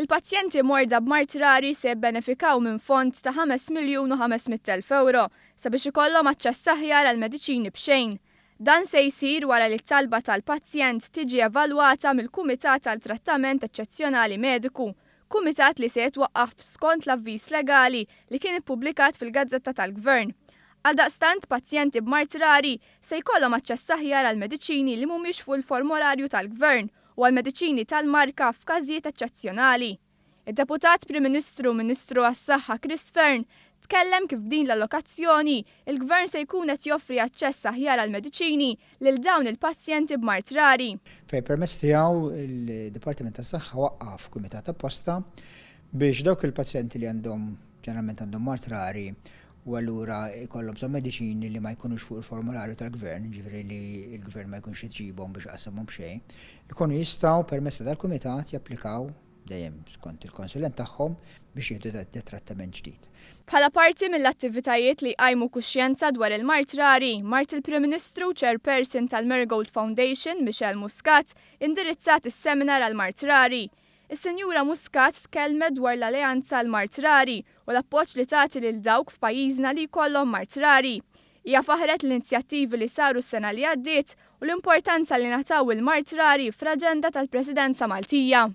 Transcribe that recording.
Il-pazjenti morda b'mart rari se jibbenefikaw minn fond ta' 5,500,000 euro sabiex ikollhom aċċess aħjar għal mediċini b'xejn. Dan se jsir wara li t-talba tal-pazjent tiġi evalwata mill-Kumitat tal-Trattament Eċċezzjonali Mediku, kumitat li se jitwaqqaf skont l-avviż legali li kien ippubblikat fil-Gazzetta tal-Gvern. Għaldaqstant pazjenti b'mart rari se jkollhom aċċess aħjar għal mediċini li mhumiex fuq il-formularju tal-Gvern u għal mediċini tal-marka f'każijiet eċċezzjonali. Id-Deputat Prim Ministru Ministru għas-Saħħa Chris Fearn tkellem kif din l-allokazzjoni il-Gvern se jkun qed joffri aċċess aħjar għal mediċini lil dawn il-pazjenti b'mart rari. Permezz tiegħu il-Dipartiment tas-Saħħa waqqaf kumitat apposta biex dawk il-pazjenti li ġeneralment għandhom mart rari u allura jkollhom bżonn mediċini li ma jkunux fuq il-formularju tal-Gvern, ġifieri li l-Gvern ma jkunx iġibhom biex qasamhom b'xejn, ikunu jistgħu permezz tal-kumitat japplikaw dejjem skont il-konsulent tagħhom biex jieħdu trattament ġdid. Bħala parti mill-attivitajiet li jqajmu kuxjenza dwar il-mart rari, mart il-Prim Ministru Chairperson tal-Marigold Foundation, Michelle Muscat, indirizzat is-seminar għal mart rari. Is-Sinjura Muscat tkellmet dwar l-Alleanza għal mart rari u l-appoġġ li tagħti lil dawk f'pajjiżna li jkollhom mart rari. Hija faħret l-inizjattivi li saru s-sena li għaddiet u l-importanza li nataw il-mart rari fl-aġenda tal-Presidenza Maltija.